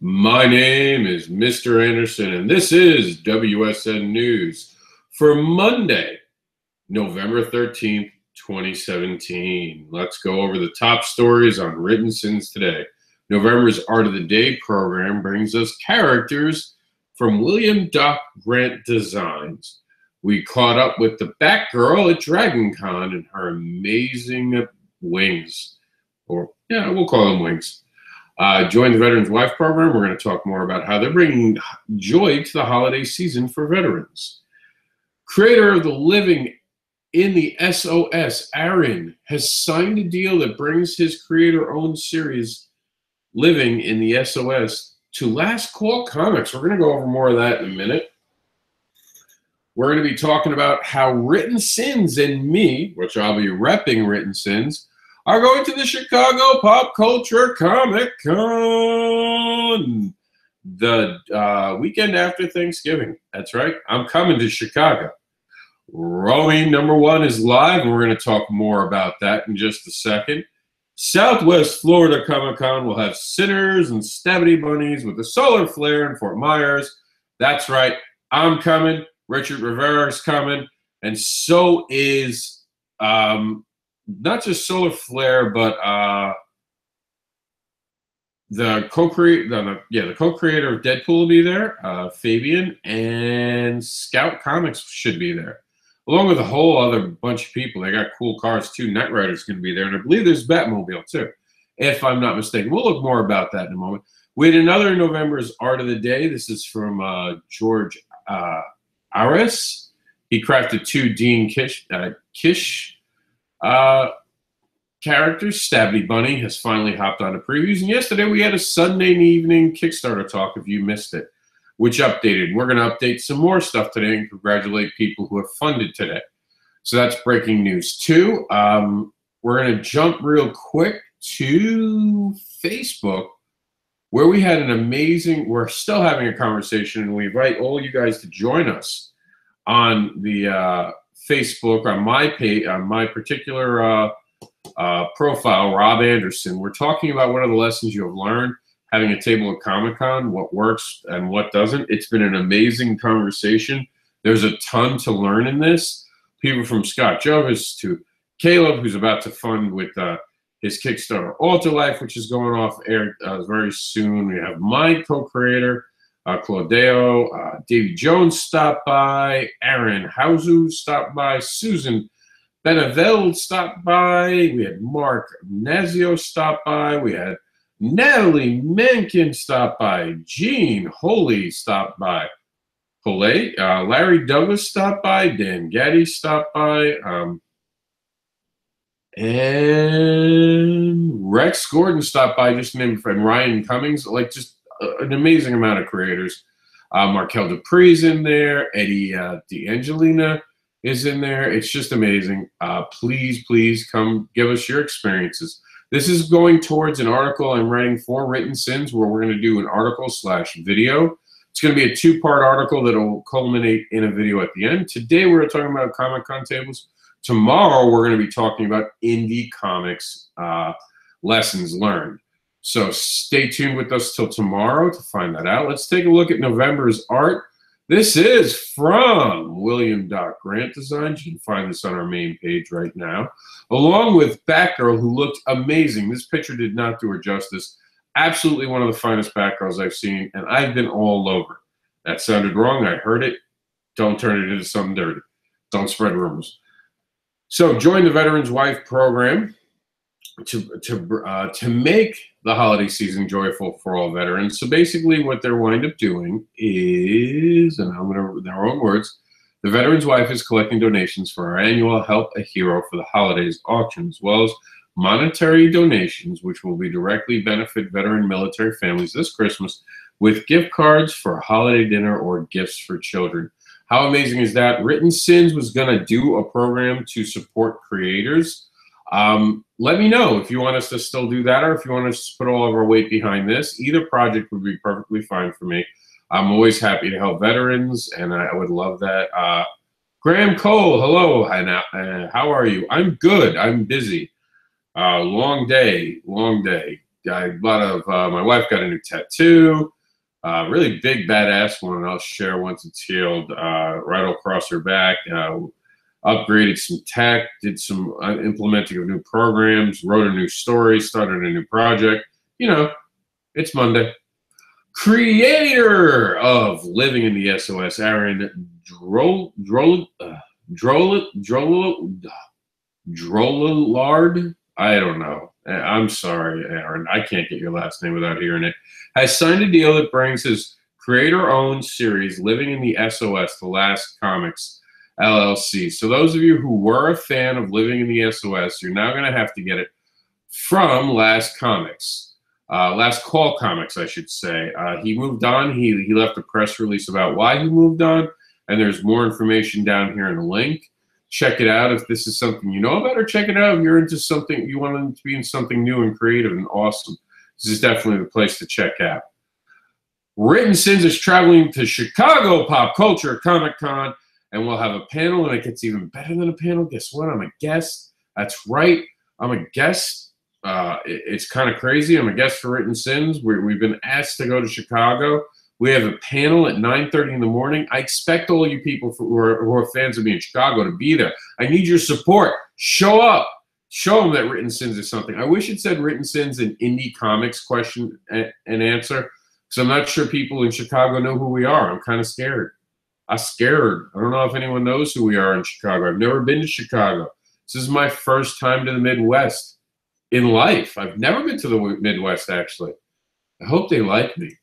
My name is Mr. Anderson, and this is WSN News for Monday, November 13th, 2017. Let's go over the top stories on written sins today. November's Art of the Day program brings us characters from William Doc Grant Designs. We caught up with the Batgirl at Dragon Con and her amazing wings. Or, yeah, we'll call them wings. Join the Veterans Wife program. We're going to talk more about how they're bringing joy to the holiday season for veterans. Creator of the Living in the SOS, Aaron, has signed a deal that brings his creator-owned series, Living in the SOS, to Last Call Comics. We're going to go over more of that in a minute. We're going to be talking about how Written Sins and me, which I'll be repping Written Sins, are going to the Chicago Pop Culture Comic Con the weekend after Thanksgiving. That's right. I'm coming to Chicago. Rowing #1 is live, and we're going to talk more about that in just a second. Southwest Florida Comic Con will have Sinners and Stabby Bunnies with the solar flare in Fort Myers. That's right. I'm coming. Richard Rivera is coming. And so is not just solar flare, but the co-creator of Deadpool will be there, Fabian, and Scout Comics should be there, along with a whole other bunch of people. They got cool cars too. Knight Rider's going to be there, and I believe there's Batmobile too, if I'm not mistaken. We'll look more about that in a moment. We had another November's Art of the Day. This is from George Aris. He crafted 2 Dean Kish characters. Stabby Bunny has finally hopped on to previews, and yesterday we had a Sunday evening Kickstarter talk if you missed it, which updated. We're going to update some more stuff today and congratulate people who have funded today. So that's breaking news too. We're going to jump real quick to Facebook, where we had an amazing, we're still having a conversation, and we invite all you guys to join us on the Facebook, on my page, on my particular profile, Rob Anderson. We're talking about what are the lessons you have learned, having a table at Comic-Con, what works and what doesn't. It's been an amazing conversation. There's a ton to learn in this. People from Scott Jovis to Caleb, who's about to fund with his Kickstarter Alter Life, which is going off air very soon. We have my co-creator, Claudio, Davy Jones stopped by, Aaron Hausu stopped by, Susan Beneveld stopped by, we had Mark Nazio stopped by, we had Natalie Menken stopped by, Gene Holy stopped by, Larry Douglas stopped by, Dan Gaddy stopped by, and Rex Gordon stopped by, just to name a friend, Ryan Cummings, like just an amazing amount of creators. Markel Dupree's in there, Eddie DeAngelina is in there. It's just amazing. Please come give us your experiences. This is going towards an article I'm writing for Written Sins, where we're going to do an article/video. It's going to be a 2-part article that will culminate in a video at the end. Today we're talking about Comic-Con tables. Tomorrow we're going to be talking about indie comics lessons learned. So stay tuned with us till tomorrow to find that out. Let's take a look at November's art. This is from William Doc Grant Designs. You can find this on our main page right now, along with Batgirl, who looked amazing. This picture did not do her justice. Absolutely one of the finest Batgirls I've seen, and I've been all over. That sounded wrong. I heard it. Don't turn it into something dirty. Don't spread rumors. So join the Veterans Wife program to make the holiday season joyful for all veterans. So basically what they're wind up doing is, and I'm going to, in their own words, the Veterans Wife is collecting donations for our annual Help a Hero for the Holidays auction, as well as monetary donations, which will be directly benefit veteran military families this Christmas with gift cards for a holiday dinner or gifts for children. How amazing is that? Written Sins was going to do a program to support creators. Let me know if you want us to still do that, or if you want us to put all of our weight behind this. Either project would be perfectly fine for me. I'm always happy to help veterans, and I would love that. Graham Cole, hello. How are you? I'm good. I'm busy. Long day. a lot of my wife got a new tattoo, really big badass one. I'll share once it's healed. Right across her back. Upgraded some tech, did some implementing of new programs, wrote a new story, started a new project. You know, it's Monday. Creator of Living in the SOS, Aaron Drollard. I don't know. I'm sorry, Aaron. I can't get your last name without hearing it. Has signed a deal that brings his creator-owned series, Living in the SOS, to Last Comics LLC. So those of you who were a fan of Living in the SOS, you're now going to have to get it from Last Comics. Last Call Comics, I should say. He moved on. He left a press release about why he moved on, and there's more information down here in the link. Check it out if this is something you know about, or check it out if you're into something, you want to be in something new and creative and awesome. This is definitely the place to check out. Written Sins is traveling to Chicago Pop Culture Comic Con, and we'll have a panel, and it gets even better than a panel. Guess what? I'm a guest. That's right. I'm a guest. It's kind of crazy. I'm a guest for Written Sins. We've been asked to go to Chicago. We have a panel at 9:30 in the morning. I expect all you people who are fans of me in Chicago to be there. I need your support. Show up. Show them that Written Sins is something. I wish it said Written Sins in indie comics question and answer, because I'm not sure people in Chicago know who we are. I'm kind of scared. I'm scared. I don't know if anyone knows who we are in Chicago. I've never been to Chicago. This is my first time to the Midwest in life. I've never been to the Midwest, actually. I hope they like me.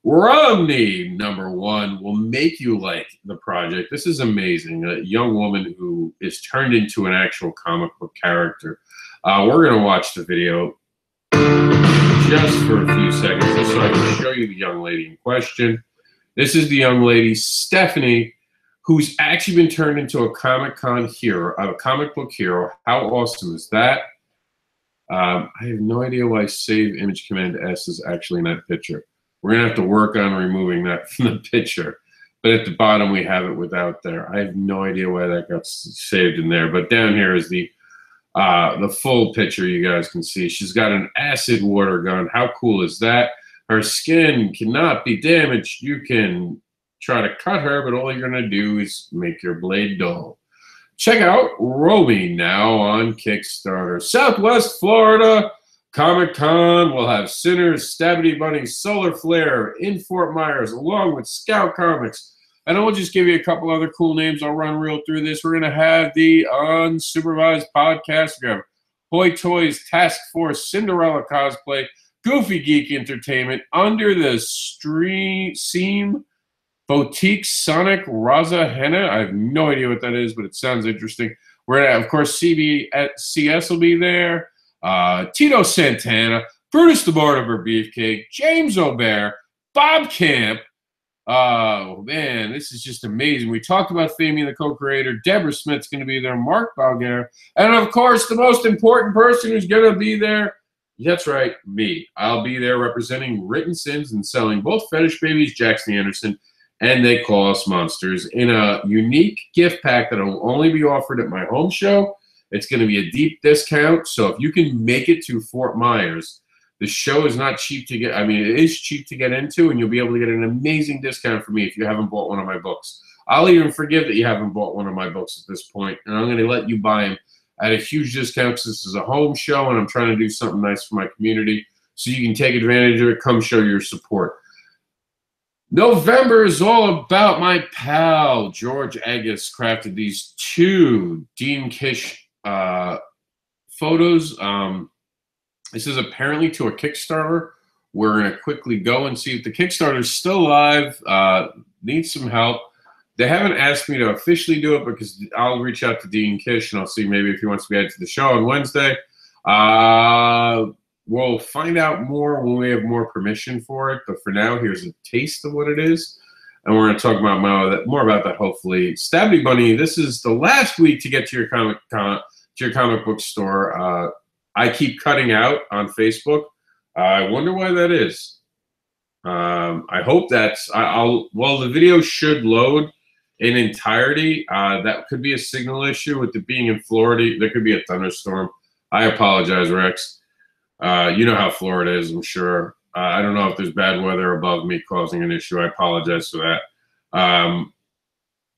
Romney, #1, will make you like the project. This is amazing. A young woman who is turned into an actual comic book character. We're going to watch the video just for a few seconds just so I can show you the young lady in question. This is the young lady, Stephanie, who's actually been turned into a Comic-Con hero, a comic book hero. How awesome is that? I have no idea why Save Image Command S is actually in that picture. We're going to have to work on removing that from the picture. But at the bottom, we have it without there. I have no idea why that got saved in there. But down here is the full picture you guys can see. She's got an acid water gun. How cool is that? Her skin cannot be damaged. You can try to cut her, but all you're going to do is make your blade dull. Check out Romy now on Kickstarter. Southwest Florida Comic-Con will have Sinners, Stabby Bunny, Solar Flare in Fort Myers, along with Scout Comics. And I will just give you a couple other cool names. I'll run real through this. We're going to have the Unsupervised Podcast. We're going to have Hoy Toys, Task Force, Cinderella Cosplay, Goofy Geek Entertainment, Under the Seam, Boutique Sonic Raza Henna. I have no idea what that is, but it sounds interesting. We're going to have, of course, CBCS will be there. Tito Santana, Brutus the Mortimer Beefcake, James O'Bear, Bob Camp. Oh, man, this is just amazing. We talked about Fabian, the co-creator. Deborah Smith's going to be there. Mark Balgar. And, of course, the most important person who's going to be there, that's right, me. I'll be there representing Written Sins and selling both Fetish Babies, Jackson Anderson, and They Call Us Monsters in a unique gift pack that will only be offered at my home show. It's going to be a deep discount, so if you can make it to Fort Myers, the show is not cheap to get. I mean, it is cheap to get into, and you'll be able to get an amazing discount from me if you haven't bought one of my books. I'll even forgive that you haven't bought one of my books at this point, and I'm going to let you buy them at a huge discount because this is a home show, and I'm trying to do something nice for my community, so you can take advantage of it. Come show your support. November is all about my pal, George Agus, crafted these 2 Dean Kish photos. This is apparently to a Kickstarter. We're going to quickly go and see if the Kickstarter is still live. Needs some help. They haven't asked me to officially do it because I'll reach out to Dean Kish and I'll see maybe if he wants to be added to the show on Wednesday. We'll find out more when we have more permission for it. But for now, here's a taste of what it is. And we're going to talk about more about that, hopefully. Stabby Bunny, this is the last week to get to your comic book store. I keep cutting out on Facebook. I wonder why that is. I hope that's well, the video should load in entirety. That could be a signal issue with it being in Florida. There could be a thunderstorm. I apologize, Rex. You know how Florida is, I'm sure. I don't know if there's bad weather above me causing an issue. I apologize for that.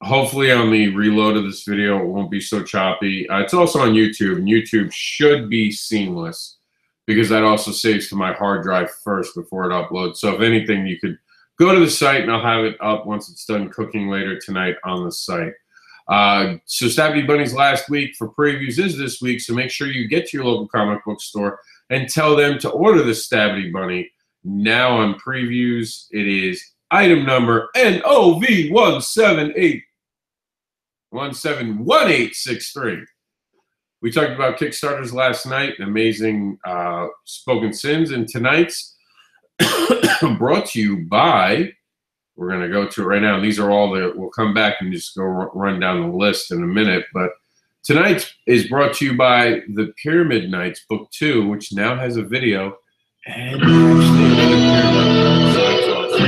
Hopefully on the reload of this video, it won't be so choppy. It's also on YouTube, and YouTube should be seamless because that also saves to my hard drive first before it uploads. So if anything, you could go to the site, and I'll have it up once it's done cooking later tonight on the site. So Stabby Bunny's last week for previews is this week, so make sure you get to your local comic book store and tell them to order the Stabby Bunny. Now on previews, it is item number NOV17863. We talked about Kickstarters last night, amazing Spoken Sins, and tonight's brought to you by, we're going to go to it right now. And these are all the, we'll come back and just go run down the list in a minute. But tonight is brought to you by The Pyramid Knights, Book 2, which now has a video and actually another Pyramid. So that's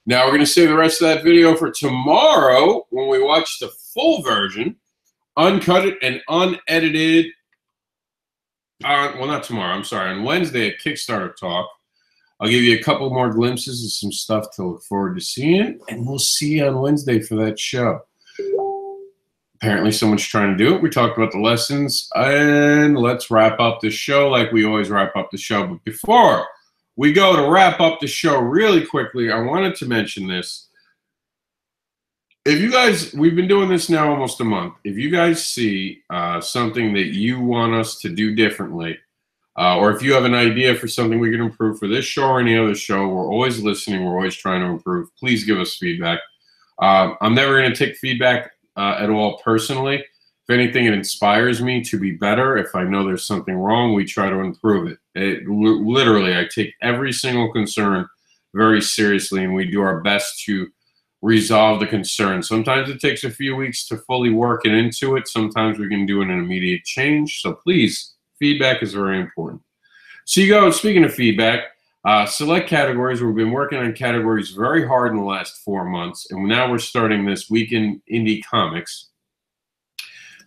Now we're going to save the rest of that video for tomorrow when we watch the full version, uncut and unedited. Well, not tomorrow. I'm sorry. On Wednesday at Kickstarter Talk, I'll give you a couple more glimpses of some stuff to look forward to seeing, and we'll see you on Wednesday for that show. Apparently someone's trying to do it. We talked about the lessons, and let's wrap up the show like we always wrap up the show. But before we go to wrap up the show really quickly, I wanted to mention this. If you guys, we've been doing this now almost a month. If you guys see something that you want us to do differently, or if you have an idea for something we can improve for this show or any other show, we're always listening. We're always trying to improve. Please give us feedback. I'm never going to take feedback at all personally. If anything, it inspires me to be better. If I know there's something wrong, we try to improve it. Literally, I take every single concern very seriously, and we do our best to resolve the concern. Sometimes it takes a few weeks to fully work it into it. Sometimes we can do an immediate change. So please, feedback is very important. So you go, speaking of feedback, select categories. We've been working on categories very hard in the last 4 months, and now we're starting this week in indie comics.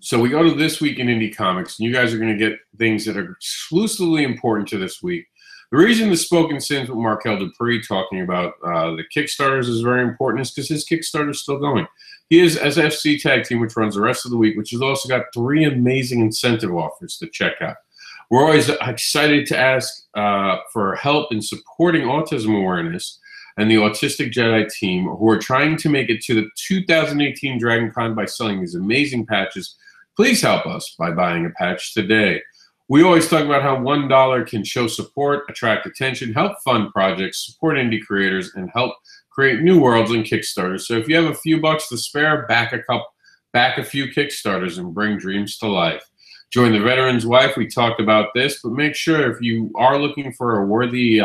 So we go to This Week in Indie Comics, and you guys are going to get things that are exclusively important to this week. The reason the Spoken Sins with Markel Dupree talking about the Kickstarters is very important is because his Kickstarter is still going. He is SFC Tag Team, which runs the rest of the week, which has also got 3 amazing incentive offers to check out. We're always excited to ask for help in supporting autism awareness and the Autistic Jedi team, who are trying to make it to the 2018 Dragon Con by selling these amazing patches. Please help us by buying a patch today. We always talk about how $1 can show support, attract attention, help fund projects, support indie creators, and help create new worlds and Kickstarters. So if you have a few bucks to spare, back a few Kickstarters and bring dreams to life. Join the Veteran's Wife. We talked about this, but make sure if you are looking for a worthy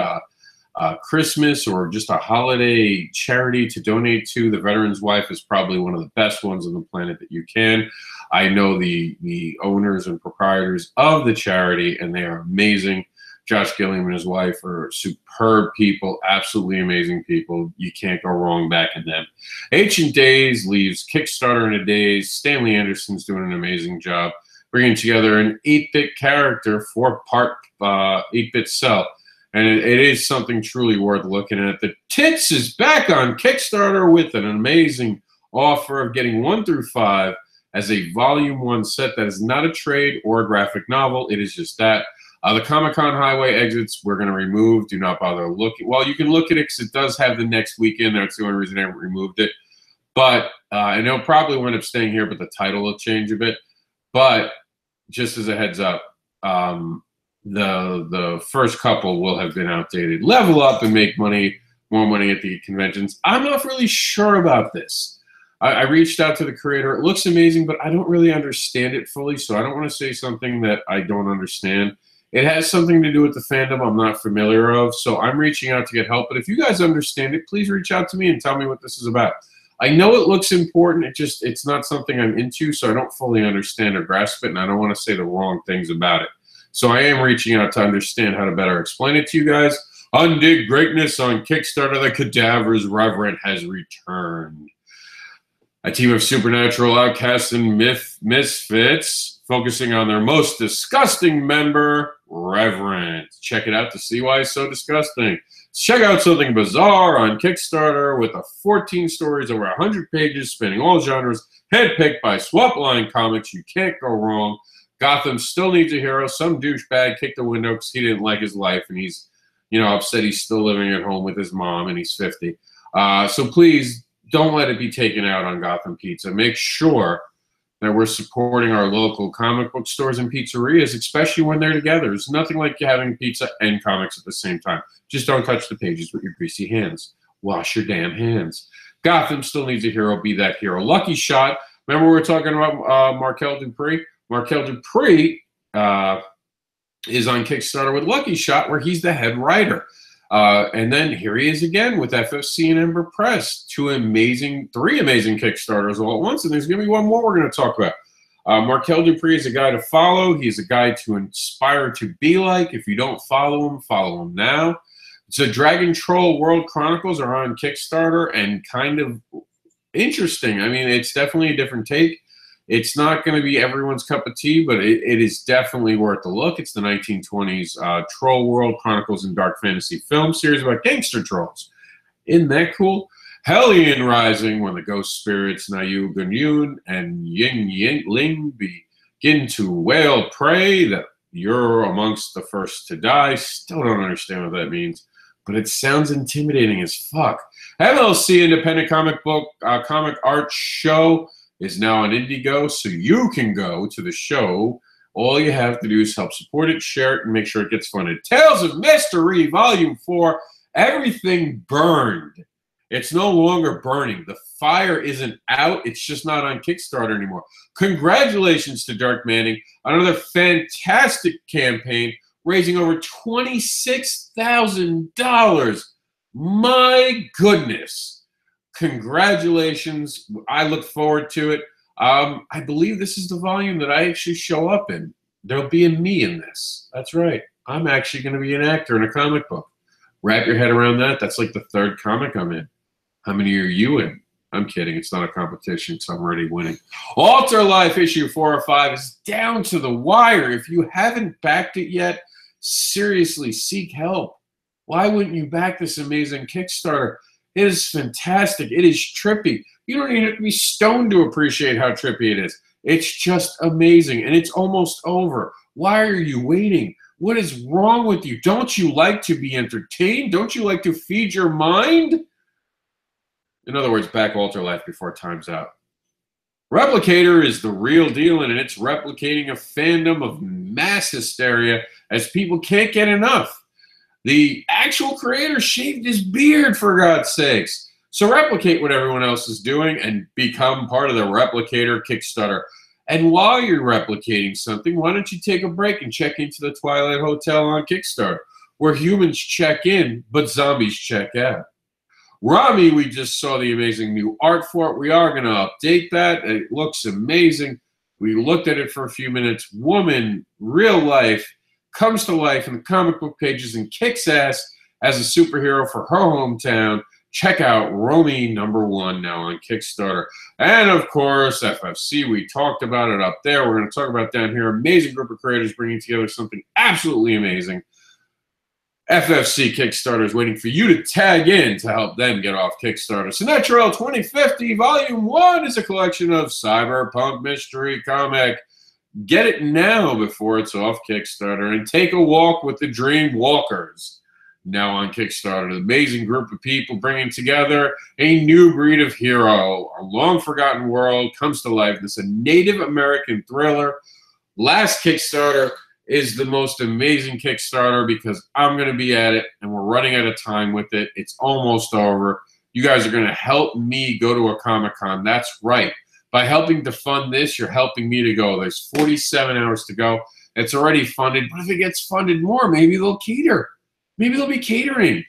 Christmas or just a holiday charity to donate to, the Veteran's Wife is probably one of the best ones on the planet that you can. I know the owners and proprietors of the charity, and they are amazing. Josh Gilliam and his wife are superb people, absolutely amazing people. You can't go wrong backing them. Ancient Days leaves Kickstarter in a daze. Stanley Anderson's doing an amazing job bringing together an 8-bit character, 4-part 8-bit cell. And it is something truly worth looking at. The Tits is back on Kickstarter with an amazing offer of getting 1 through 5 as a Volume 1 set that is not a trade or a graphic novel. It is just that. The Comic-Con Highway exits we're going to remove. Do not bother looking. Well, you can look at it because it does have the next week in there. It's the only reason I haven't removed it. But, and it'll probably wind up staying here, but the title will change a bit. But just as a heads up, the first couple will have been outdated. Level up and make money, more money at the conventions. I'm not really sure about this. I reached out to the creator. It looks amazing, but I don't really understand it fully, so I don't want to say something that I don't understand. It has something to do with the fandom I'm not familiar of, so I'm reaching out to get help. But if you guys understand it, please reach out to me and tell me what this is about. I know it looks important. It's not something I'm into, so I don't fully understand or grasp it, and I don't want to say the wrong things about it. So I am reaching out to understand how to better explain it to you guys. Undig Greatness on Kickstarter. The Cadaver's Reverend has returned. A team of supernatural outcasts and misfits focusing on their most disgusting member, Reverend. Check it out to see why it's so disgusting. Check out something bizarre on Kickstarter with 14 stories over 100 pages spanning all genres, handpicked by Swapline Comics. You can't go wrong. Gotham still needs a hero. Some douchebag kicked the window because he didn't like his life, and he's, upset he's still living at home with his mom, and he's 50. So please don't let it be taken out on Gotham Pizza. Make sure that we're supporting our local comic book stores and pizzerias, especially when they're together. There's nothing like having pizza and comics at the same time. Just don't touch the pages with your greasy hands. Wash your damn hands. Gotham still needs a hero. Be that hero. Lucky Shot. Remember we were talking about Markel Dupree? Markel Dupree is on Kickstarter with Lucky Shot, where he's the head writer. And then here he is again with FFC and Ember Press. Three amazing Kickstarters all at once, and there's going to be one more we're going to talk about. Markel Dupree is a guy to follow. He's a guy to inspire to be like. If you don't follow him now. So Dragon Troll World Chronicles are on Kickstarter, and kind of interesting. I mean, it's definitely a different take. It's not going to be everyone's cup of tea, but it is definitely worth a look. It's the 1920s Troll World Chronicles and Dark Fantasy film series about gangster trolls. Isn't that cool? Hellion Rising, when the ghost spirits Nayu Gunyun and Ying Yingling begin to wail prey that you're amongst the first to die. Still don't understand what that means, but it sounds intimidating as fuck. MLC Independent Comic Art Show is now on Indigo, so you can go to the show. All you have to do is help support it, share it, and make sure it gets funded. Tales of Mystery, Volume 4, everything burned. It's no longer burning. The fire isn't out. It's just not on Kickstarter anymore. Congratulations to Dark Manning on another fantastic campaign, raising over $26,000. My goodness. Congratulations. I look forward to it. I believe this is the volume that I actually show up in. There'll be a me in this. That's right. I'm actually going to be an actor in a comic book. Wrap your head around that. That's like the third comic I'm in. How many are you in? I'm kidding. It's not a competition, so I'm already winning. Alter Life issue 4 or 5 is down to the wire. If you haven't backed it yet, seriously, seek help. Why wouldn't you back this amazing Kickstarter? It is fantastic. It is trippy. You don't even have to be stoned to appreciate how trippy it is. It's just amazing, and it's almost over. Why are you waiting? What is wrong with you? Don't you like to be entertained? Don't you like to feed your mind? In other words, back Alter Life before time's out. Replicator is the real deal, and it's replicating a fandom of mass hysteria as people can't get enough. The actual creator shaved his beard, for God's sakes. So replicate what everyone else is doing and become part of the Replicator Kickstarter. And while you're replicating something, why don't you take a break and check into the Twilight Hotel on Kickstarter, where humans check in, but zombies check out. Rami, we just saw the amazing new art for it. We are going to update that. It looks amazing. We looked at it for a few minutes. Woman, real life, comes to life in the comic book pages and kicks ass as a superhero for her hometown. Check out Romy #1 now on Kickstarter. And, of course, FFC, we talked about it up there. We're going to talk about down here. Amazing group of creators bringing together something absolutely amazing. FFC Kickstarter is waiting for you to tag in to help them get off Kickstarter. Sinestro 2050 Volume 1 is a collection of cyberpunk mystery comic. Get it now before it's off Kickstarter, and take a walk with the Dream Walkers. now on Kickstarter. An amazing group of people bringing together a new breed of hero. A long-forgotten world comes to life. This is a Native American thriller. Last Kickstarter is the most amazing Kickstarter because I'm going to be at it, and we're running out of time with it. It's almost over. You guys are going to help me go to a Comic-Con. That's right. By helping to fund this, you're helping me to go. There's 47 hours to go. It's already funded, but if it gets funded more, maybe they'll cater. Maybe they'll be catering.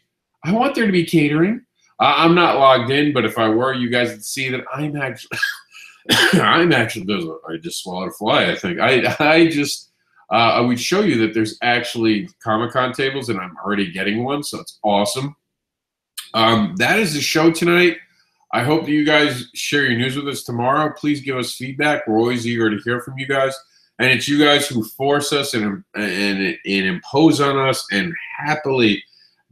I want there to be catering. I'm not logged in, but if I were, you guys would see that I'm actually, I just swallowed a fly, I think. I would show you that there's actually Comic-Con tables, and I'm already getting one, so it's awesome. That is the show tonight. I hope that you guys share your news with us tomorrow. Please give us feedback. We're always eager to hear from you guys. And it's you guys who force us and impose on us and happily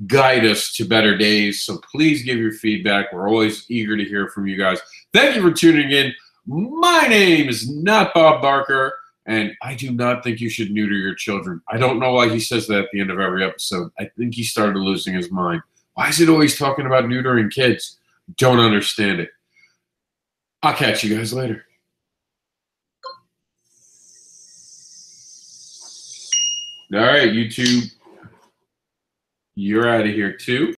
guide us to better days. So please give your feedback. We're always eager to hear from you guys. Thank you for tuning in. My name is not Bob Barker, and I do not think you should neuter your children. I don't know why he says that at the end of every episode. I think he started losing his mind. Why is it always talking about neutering kids? Don't understand it. I'll catch you guys later. All right, YouTube. You're out of here too.